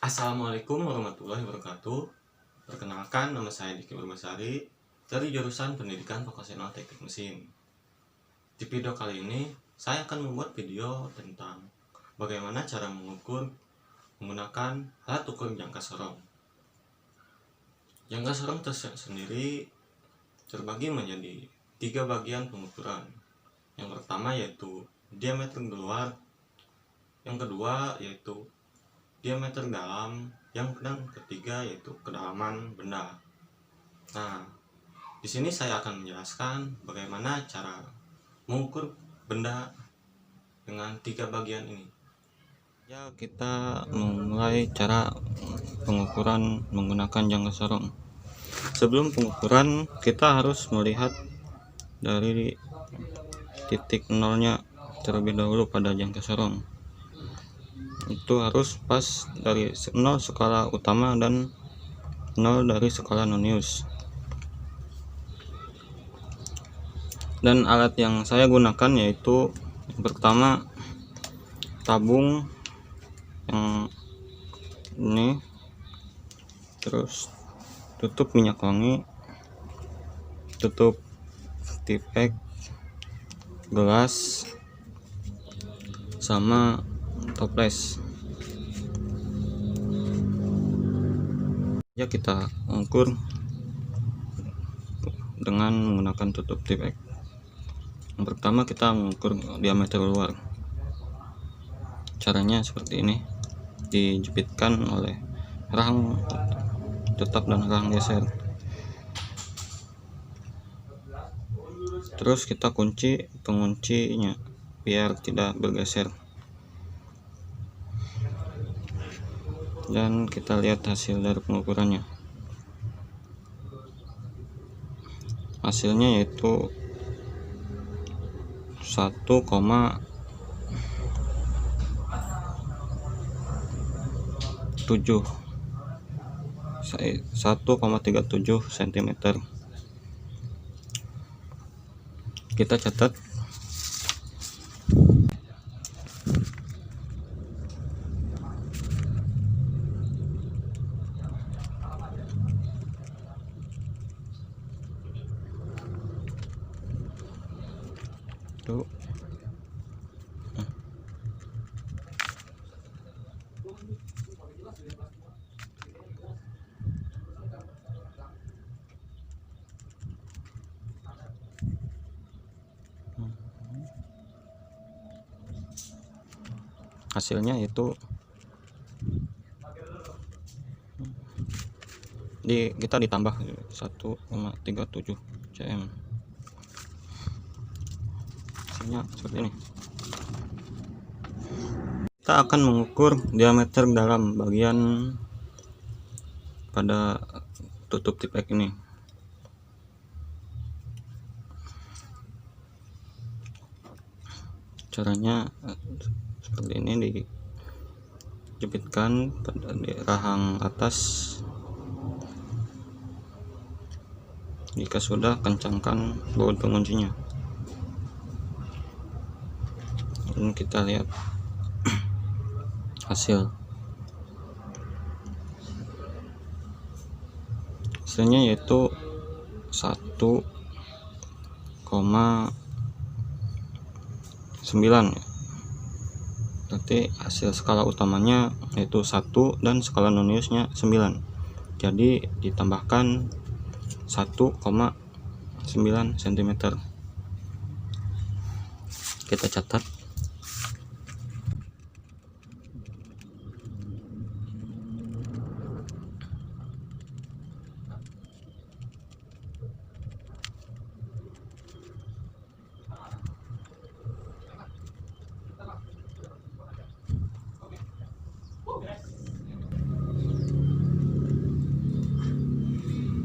Assalamualaikum warahmatullahi wabarakatuh. Perkenalkan, nama saya Diki Urmasari dari jurusan Pendidikan Vokasional Teknik Mesin. Di video kali ini, saya akan membuat video tentang bagaimana cara mengukur menggunakan alat ukur jangka sorong. Jangka sorong tersendiri terbagi menjadi 3 bagian pengukuran. Yang pertama yaitu diameter luar, yang kedua yaitu diameter dalam, yang ketiga yaitu kedalaman benda. Nah, di sini saya akan menjelaskan bagaimana cara mengukur benda dengan 3 bagian ini. Ya, kita memulai cara pengukuran menggunakan jangka sorong. Sebelum pengukuran, kita harus melihat dari titik nolnya terlebih dahulu pada jangka sorong. Itu harus pas dari 0 skala utama dan 0 dari skala nonius. Dan alat yang saya gunakan yaitu yang pertama tabung yang ini, terus tutup minyak wangi, tutup tipek, gelas, sama toples. Ya, kita ukur dengan menggunakan tutup tipek. Yang pertama kita mengukur diameter luar. Caranya seperti ini, dijepitkan oleh rahang tetap dan rahang geser. Terus kita kunci penguncinya biar tidak bergeser. Dan kita lihat hasil dari pengukurannya. Hasilnya yaitu 1,37 cm. Kita catat. Tuh. Hasilnya itu kita ditambah 1,37 cm. Hasilnya seperti ini. Kita akan mengukur diameter dalam bagian pada tutup tipek ini. Caranya seperti ini, dijepitkan pada di rahang atas. Jika sudah, kencangkan baut penguncinya. Ini kita lihat hasilnya yaitu 1,9. Berarti hasil skala utamanya yaitu 1 dan skala noniusnya 9. Jadi ditambahkan 1,9 cm. Kita catat.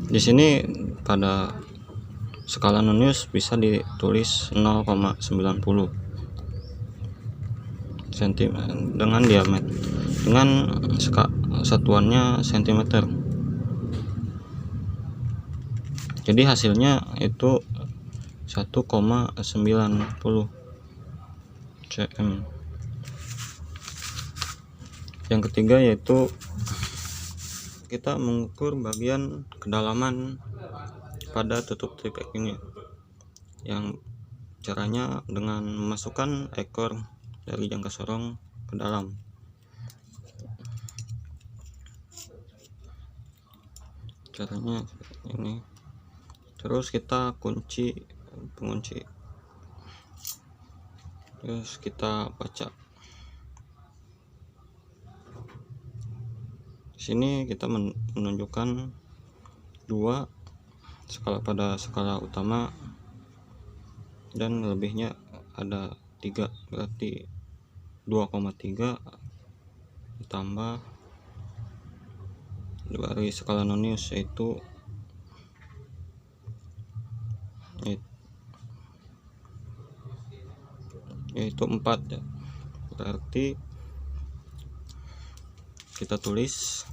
Di sini pada skala nonius bisa ditulis 0,90 cm dengan diameter, dengan satuannya cm. Jadi hasilnya itu 1,90 cm. Yang ketiga yaitu kita mengukur bagian kedalaman pada tutup tripek ini, yang caranya dengan memasukkan ekor dari jangka sorong ke dalam. Caranya ini, terus kita kunci pengunci, terus kita baca. Di sini kita menunjukkan 2 skala pada skala utama, dan lebihnya ada 3, berarti 2,3 ditambah dari skala nonius yaitu 4 ya. Berarti kita tulis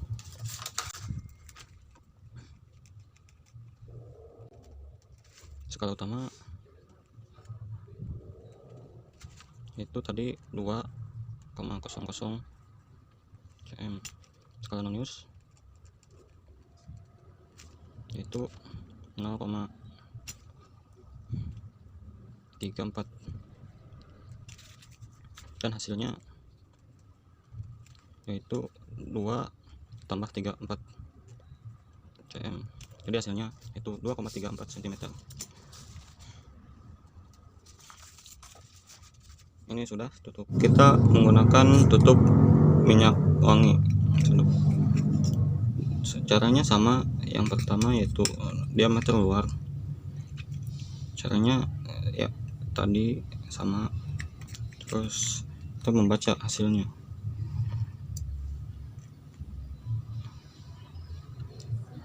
skala utama itu tadi 2,00 cm, skala nonius itu 0,34, dan hasilnya yaitu 2 tambah 34 cm. Jadi hasilnya itu 2,34 cm. Ini sudah tutup. Kita menggunakan tutup minyak wangi. Caranya sama yang pertama, yaitu diameter luar. Caranya ya tadi sama, terus kita membaca hasilnya.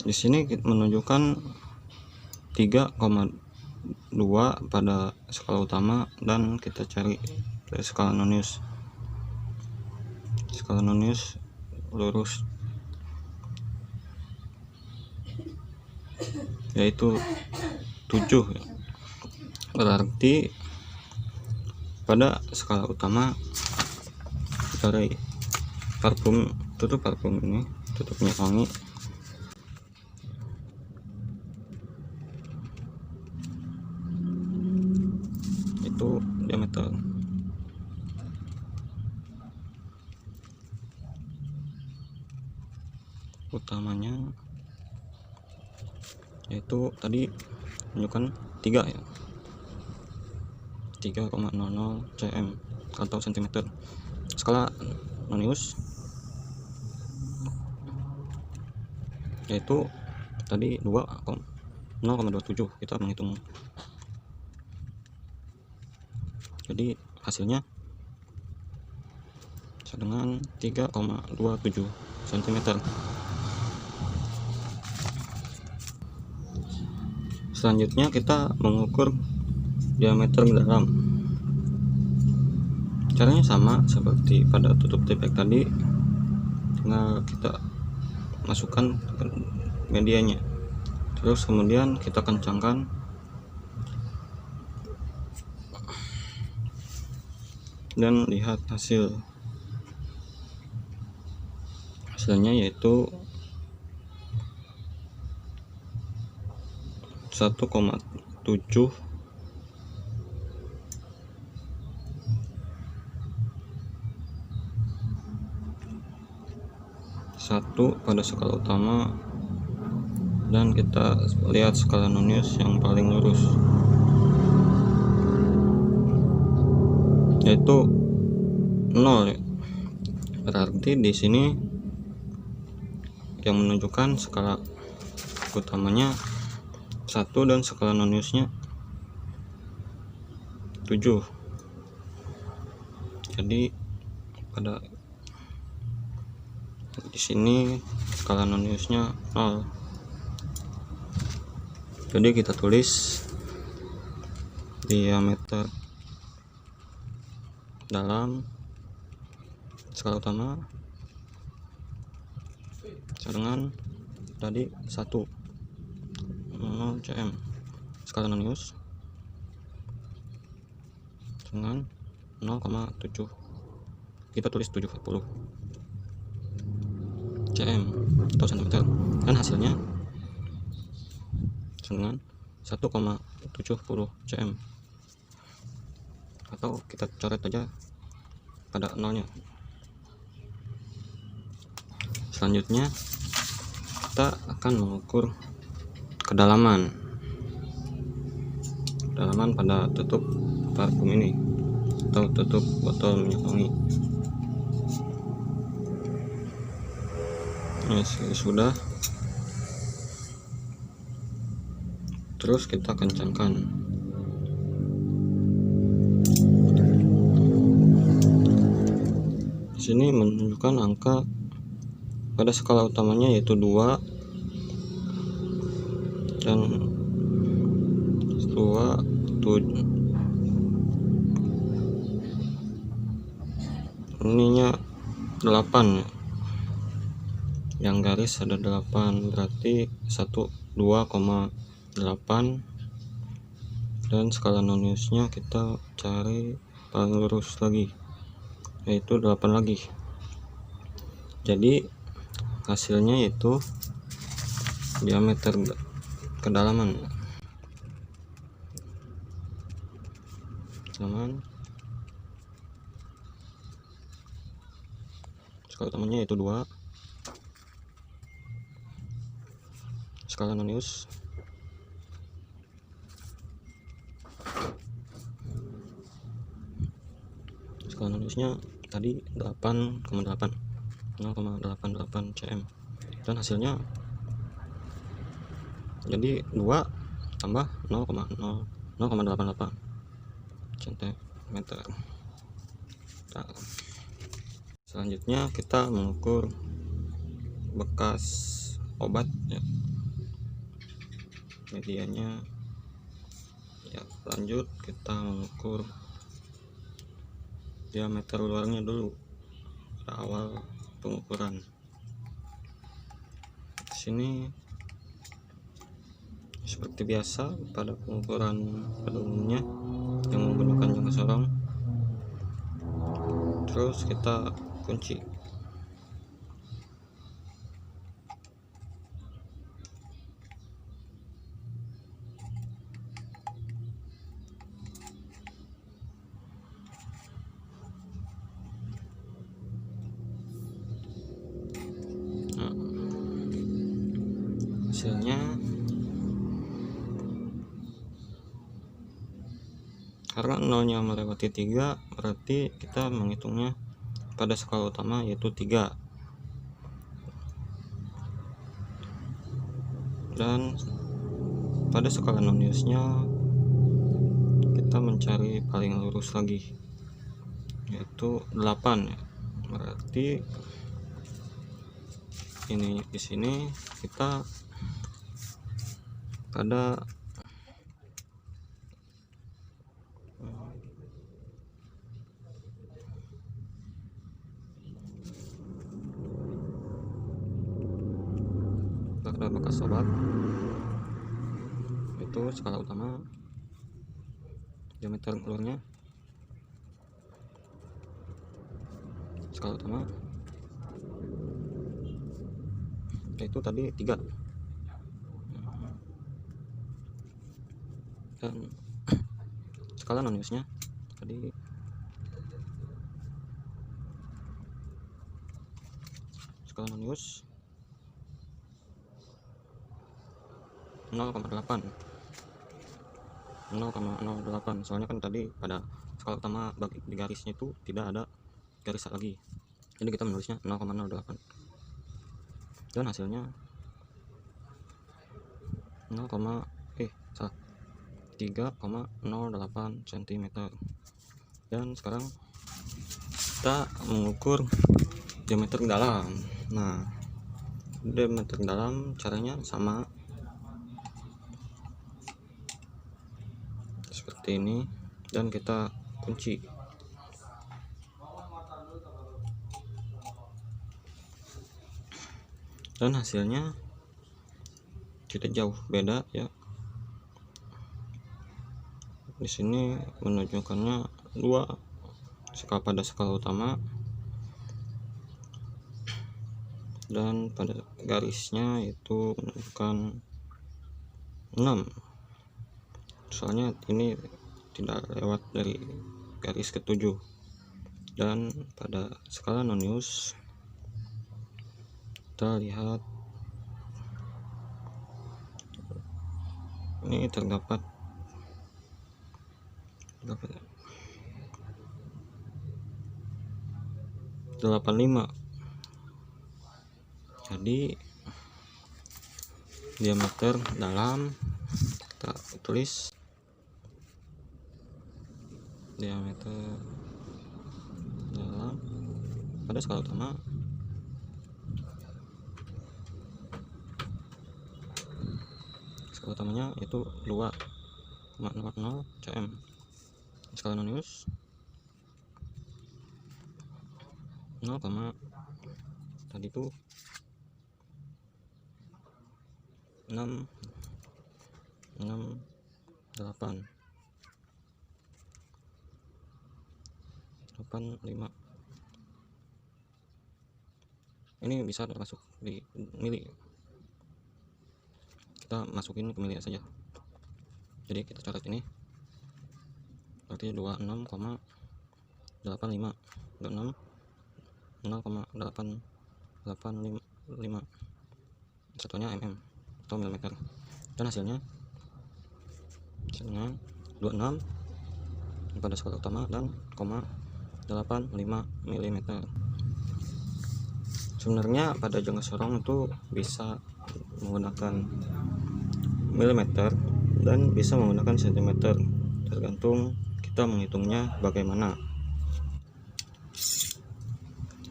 Di sini menunjukkan 3,2 pada skala utama, dan kita cari dari skala nonius. Skala nonius lurus yaitu 7 ya. Berarti pada skala utama dari parfum, tutup parfum ini, tutup minyak wangi, itu diameter. Utamanya yaitu tadi menunjukkan 3 ya, 3,00 cm atau cm. Skala nonius yaitu tadi 0,27, kita menghitung. Jadi hasilnya dengan 3,27 cm. Selanjutnya kita mengukur diameter dalam. Caranya sama seperti pada tutup tripek tadi, tinggal kita masukkan medianya, terus kemudian kita kencangkan dan lihat hasilnya, yaitu 1,7 pada skala utama, dan kita lihat skala nonius yang paling lurus yaitu 0 ya. Berarti di sini yang menunjukkan skala utamanya 1 dan skala noniusnya 7. Jadi pada di sini skala noniusnya 0. Jadi kita tulis diameter dalam skala utama dengan tadi 1 0 cm, skala nonius dengan 0,7, kita tulis 70 cm atau cm, dan hasilnya dengan 1,70 cm, atau kita coret aja pada nolnya. Selanjutnya kita akan mengukur kedalaman pada tutup parfum ini atau tutup botol minyak wangi. Nah, sudah, terus kita kencangkan. Di sini menunjukkan angka pada skala utamanya yaitu 2 dan 2 ininya 8, yang garis ada 8, berarti 2,8, dan skala noniusnya kita cari paling lurus lagi yaitu 8 lagi. Jadi hasilnya yaitu diameter kedalaman skala utamanya yaitu 2, skala nonius noniusnya tadi 0,88 cm, dan hasilnya jadi 2 tambah 0,88 cm. Selanjutnya kita mengukur bekas obat ya, medianya ya. Lanjut kita mengukur diameter luarnya dulu pada awal pengukuran. Di sini seperti biasa pada pengukuran pada umumnya yang menggunakan jangka sorong, terus kita kunci. Nah, hasilnya karena nolnya melewati 3, berarti kita menghitungnya pada skala utama yaitu 3, dan pada skala noniusnya kita mencari paling lurus lagi yaitu 8 ya. Berarti ini di sini kita pada bekas obat itu skala utama, diameter luarnya skala utama yaitu tadi 3, dan skala noniusnya tadi skala nonius 0,08, soalnya kan tadi pada skala utama di garisnya itu tidak ada garis lagi, jadi kita menulisnya 0,08, dan hasilnya 3,08 cm. Dan sekarang kita mengukur diameter dalam. Nah, diameter dalam caranya sama seperti ini, dan kita kunci. Dan hasilnya tidak jauh beda ya. Di sini menunjukkannya 2 pada skala utama dan pada garisnya itu menunjukkan 6, soalnya ini tidak lewat dari garis ke-7. Dan pada skala Nonius kita lihat ini terdapat 85. Jadi diameter dalam kita tulis diameter dalam pada skala utama utamanya itu 2,00 cm. Skala Nonius 0, tadi itu 6,85. Ini bisa termasuk di mili, kita masukin ke mili saja. Jadi kita coret ini berarti 26,85 26 0,885, satunya mm atau milimeter, dan hasilnya 26 pada skala utama dan 0,85 mm. Sebenarnya pada jangka sorong itu bisa menggunakan milimeter dan bisa menggunakan sentimeter, tergantung kita menghitungnya bagaimana.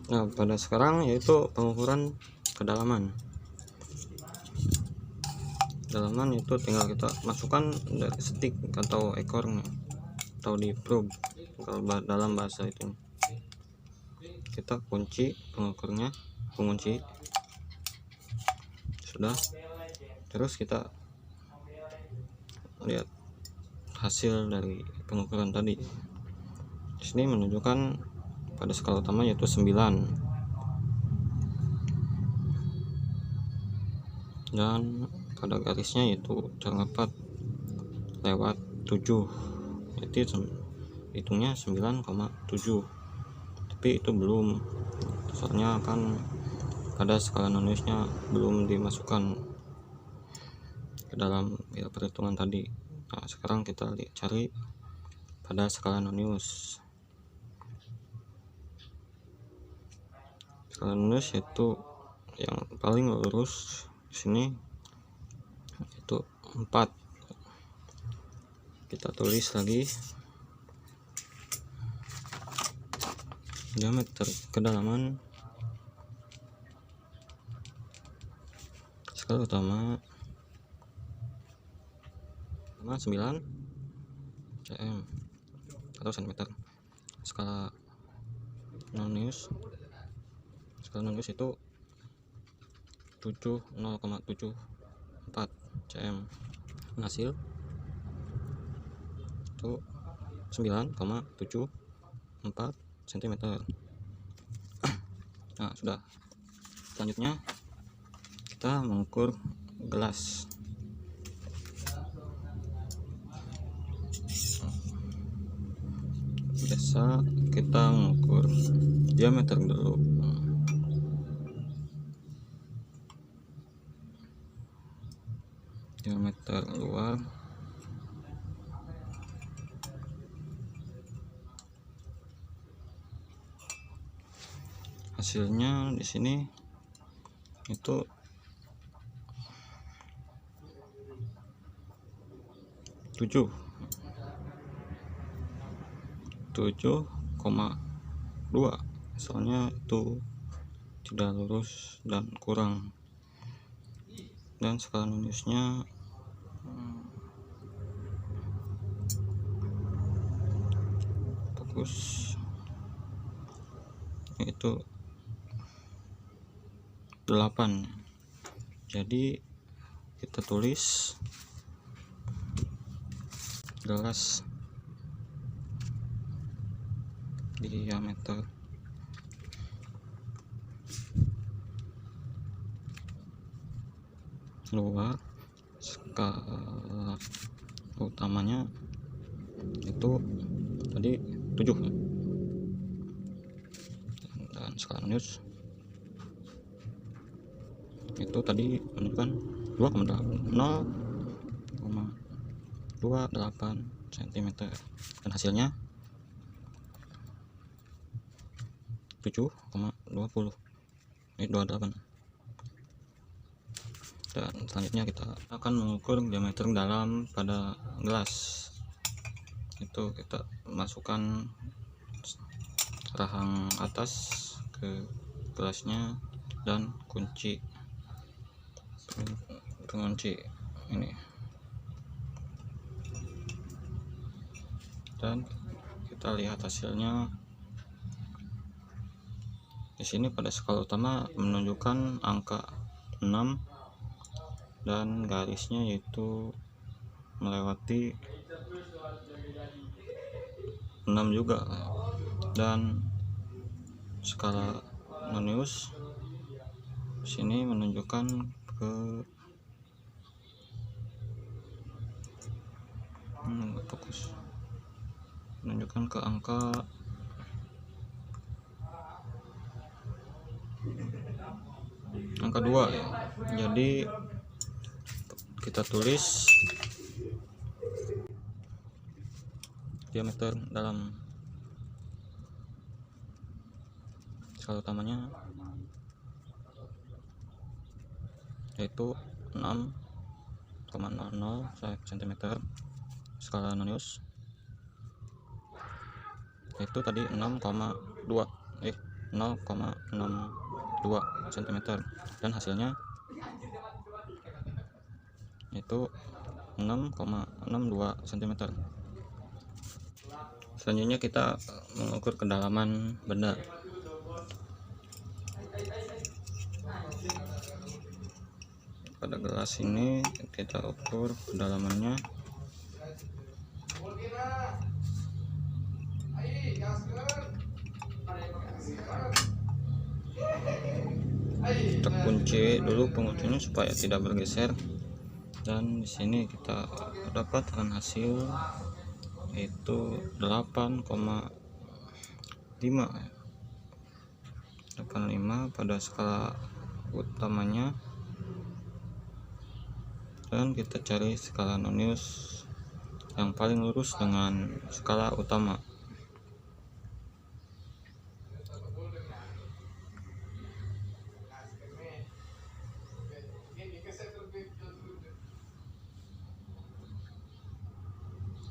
Nah, pada sekarang yaitu pengukuran kedalaman. Kedalaman itu tinggal kita masukkan dari stick atau ekornya atau di probe kalau dalam bahasa itu. Kita kunci pengukurnya, pengunci sudah. Terus kita lihat hasil dari pengukuran tadi. Di sini menunjukkan pada skala utama yaitu 9 dan pada garisnya yaitu terdapat lewat 7, jadi hitungnya 9,7, tapi itu belum, soalnya kan pada skala Noniusnya belum dimasukkan ke dalam perhitungan tadi. Nah, sekarang kita cari pada skala Nonius. Skala Nonius yaitu yang paling lurus di sini itu 4. Kita tulis lagi diameter kedalaman skala utama 9 cm atau cm. Skala Nonius itu 0,74 cm. Hasil itu 9,74 cm. Nah, sudah. Selanjutnya kita mengukur gelas. Biasa kita mengukur diameter dulu. Diameter luar hasilnya di sini itu 7,2, soalnya itu tidak lurus dan kurang, dan skala Noniusnya fokus itu 8. Jadi kita tulis gelas diameter luar, skala utamanya itu tadi 7, dan skala nonius itu tadi menunjukkan 0,28 cm, dan hasilnya 7,28. Dan selanjutnya kita akan mengukur diameter dalam pada gelas. Itu kita masukkan rahang atas ke gelasnya dan kunci pengunci ini, dan kita lihat hasilnya. Di sini pada skala utama menunjukkan angka 6 dan garisnya yaitu melewati 6 juga, dan skala nonius sini menunjukkan ke angka 2 ya. Jadi kita tulis diameter dalam skala utamanya yaitu 6,00 cm, skala nonius itu tadi 0,62 cm, dan hasilnya itu 6,62 cm. Selanjutnya kita mengukur kedalaman benda. Pada gelas ini kita ukur kedalamannya kita kunci dulu penguncinya supaya tidak bergeser, dan di sini kita dapatkan hasil yaitu 8,5 pada skala utamanya, dan kita cari skala nonius yang paling lurus dengan skala utama.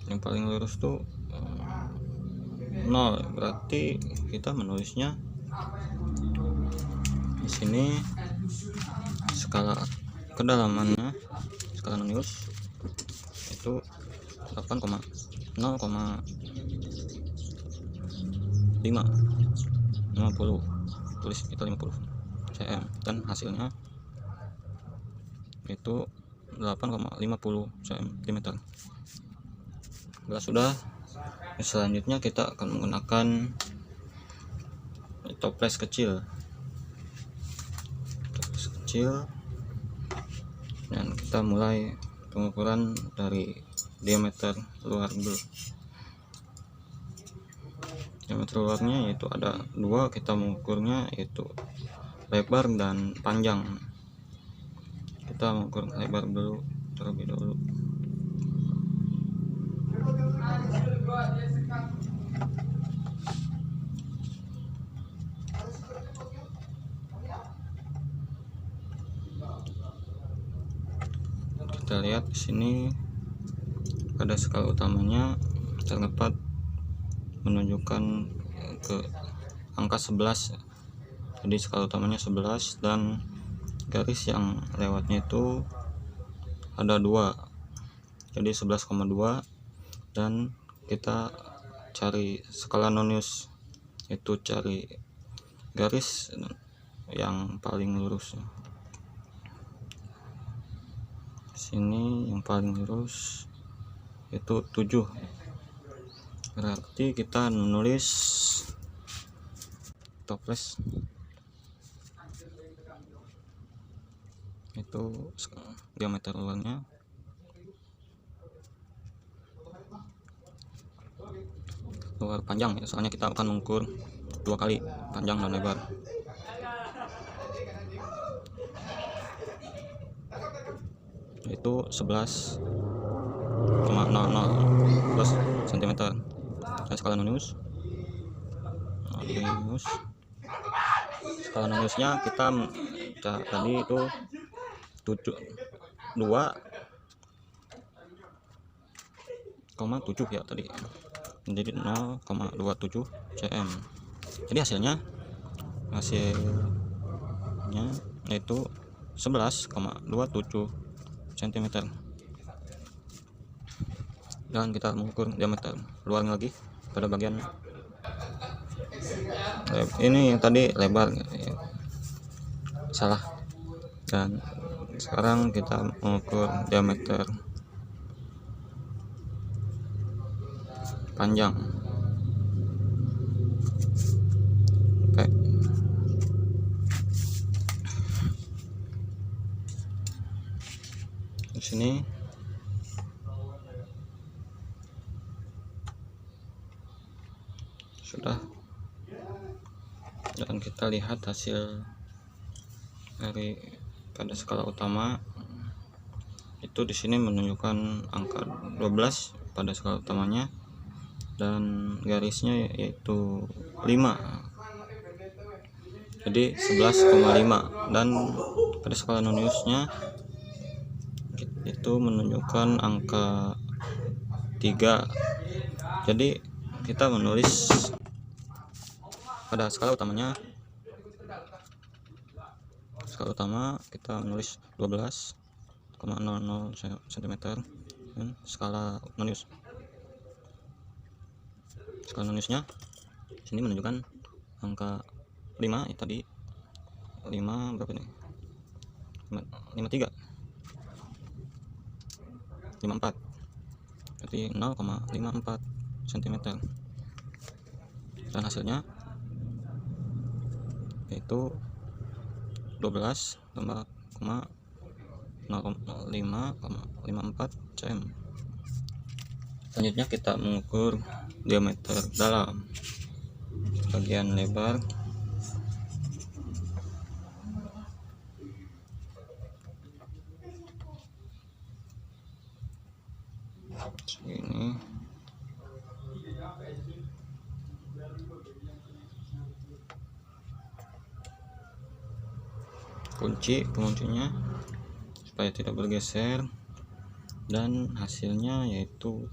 Yang paling lurus tuh 0, berarti kita menulisnya di sini skala kedalamannya, skala nonius itu 50, tulis kita 50 cm, dan hasilnya itu 8,50 cm. Bila sudah, selanjutnya kita akan menggunakan toples kecil, dan kita mulai pengukuran dari diameter luar dulu. Diameter luarnya yaitu ada 2, kita mengukurnya yaitu lebar dan panjang. Kita mengukur lebar dulu terlebih dahulu. Kita lihat di sini pada skala utamanya terdapat menunjukkan ke angka 11. Jadi skala utamanya 11 dan garis yang lewatnya itu ada 2. Jadi 11,2, dan kita cari skala nonius, itu cari garis yang paling lurus. Sini yang paling lurus itu 7, berarti kita menulis toples itu diameter luarnya. Luar panjang ya, soalnya kita akan mengukur 2 kali panjang dan lebar. Itu 11,00 cm. Dan skala nonius skala noniusnya kita tadi itu 2,7 ya tadi, menjadi 0,27 cm. Jadi hasilnya yaitu 11,27 cm. Dan kita mengukur diameter luarnya lagi pada bagian ini yang tadi lebar ya, salah. Dan sekarang kita mengukur diameter panjang. Oke. Di sini sudah, dan kita lihat hasil dari pada skala utama itu di sini menunjukkan angka 12 pada skala utamanya, dan garisnya yaitu 5, jadi 11,5. Dan pada skala noniusnya itu menunjukkan angka 3. Jadi kita menulis pada skala utamanya, skala utama kita menulis 12,00 cm, dan skala noniusnya sini menunjukkan angka 5 ya tadi, 5 berapa nih, 53, 54, berarti 0,54 cm. Dan hasilnya yaitu 12 tambah 0,54 cm. Selanjutnya kita mengukur diameter dalam bagian lebar. Segini. Penguncinya supaya tidak bergeser, dan hasilnya yaitu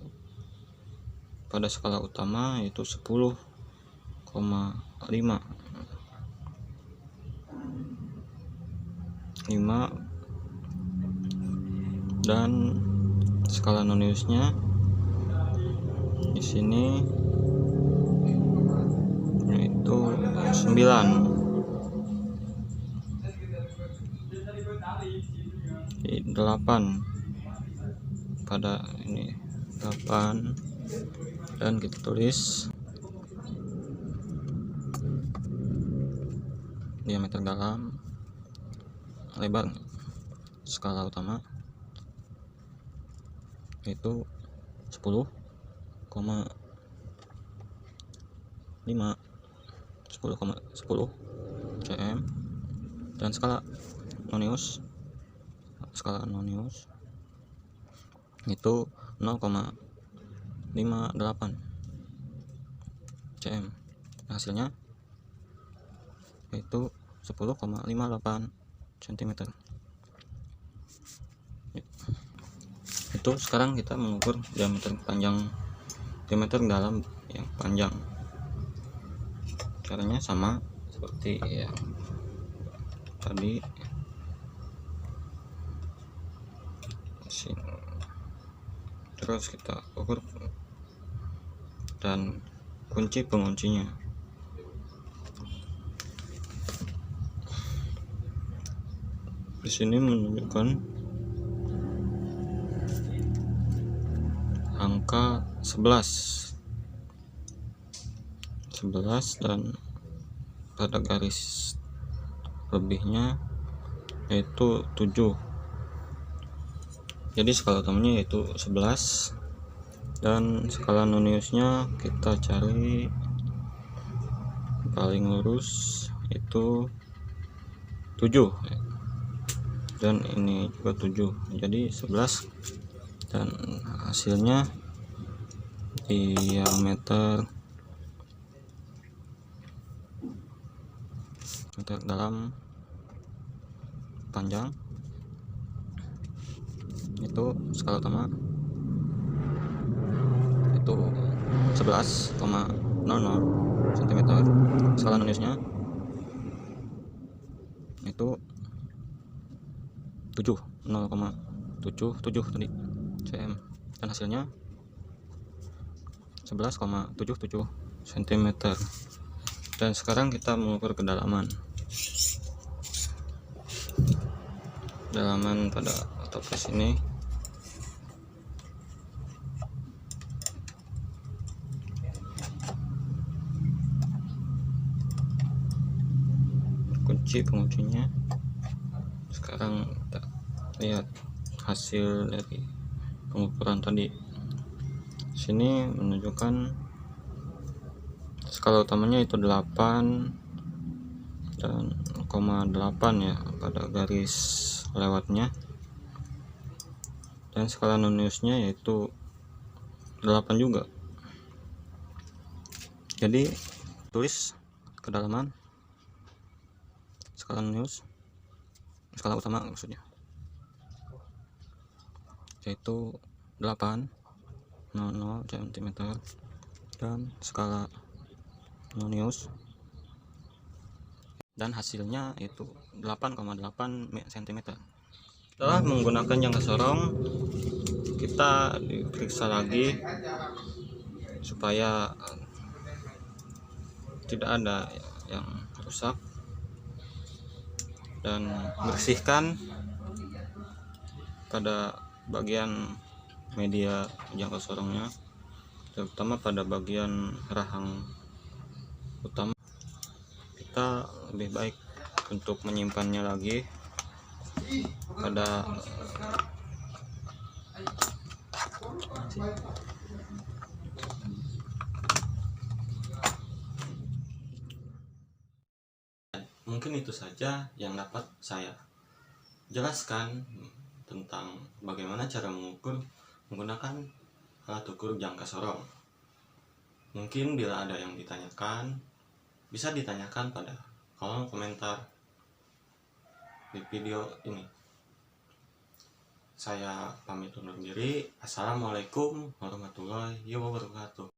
pada skala utama yaitu 10,5, dan skala noniusnya di sini yaitu 9, 8 pada ini 8, dan kita tulis diameter dalam lebar skala utama itu 10,5 cm, dan skala nonius itu 0,58 cm. Hasilnya yaitu 10,58 cm. Itu sekarang kita mengukur diameter dalam yang panjang. Caranya sama seperti yang tadi. Terus kita ukur dan kunci penguncinya. Di sini menunjukkan angka 11, dan pada garis lebihnya yaitu 7. Jadi skala utamanya yaitu 11, dan skala noniusnya kita cari paling lurus itu 7, dan ini juga 7, jadi 11, dan hasilnya diameter dalam panjang itu skala utama itu 11,00 cm, skala noniusnya itu 0,77 tadi cm, dan hasilnya 11,77 cm. Dan sekarang kita mengukur kedalaman pada toples ini. Kunci penguncinya. Sekarang kita lihat hasil dari pengukuran tadi. Sini menunjukkan skala utamanya itu 8 dan 0,8 ya pada garis lewatnya, dan skala noniusnya yaitu 8 juga. Jadi tulis kedalaman skala nonius, skala utama maksudnya, yaitu 800 cm, dan skala nonius, dan hasilnya itu 8,8 cm. Setelah menggunakan jangka sorong, kita diperiksa lagi supaya tidak ada yang rusak, dan bersihkan pada bagian media jangka sorongnya, terutama pada bagian rahang utama. Kita lebih baik untuk menyimpannya lagi pada mungkin itu saja yang dapat saya jelaskan tentang bagaimana cara mengukur menggunakan alat ukur jangka sorong. Mungkin bila ada yang ditanyakan, bisa ditanyakan pada kolom komentar di video ini. Saya pamit undur diri. Assalamualaikum warahmatullahi wabarakatuh.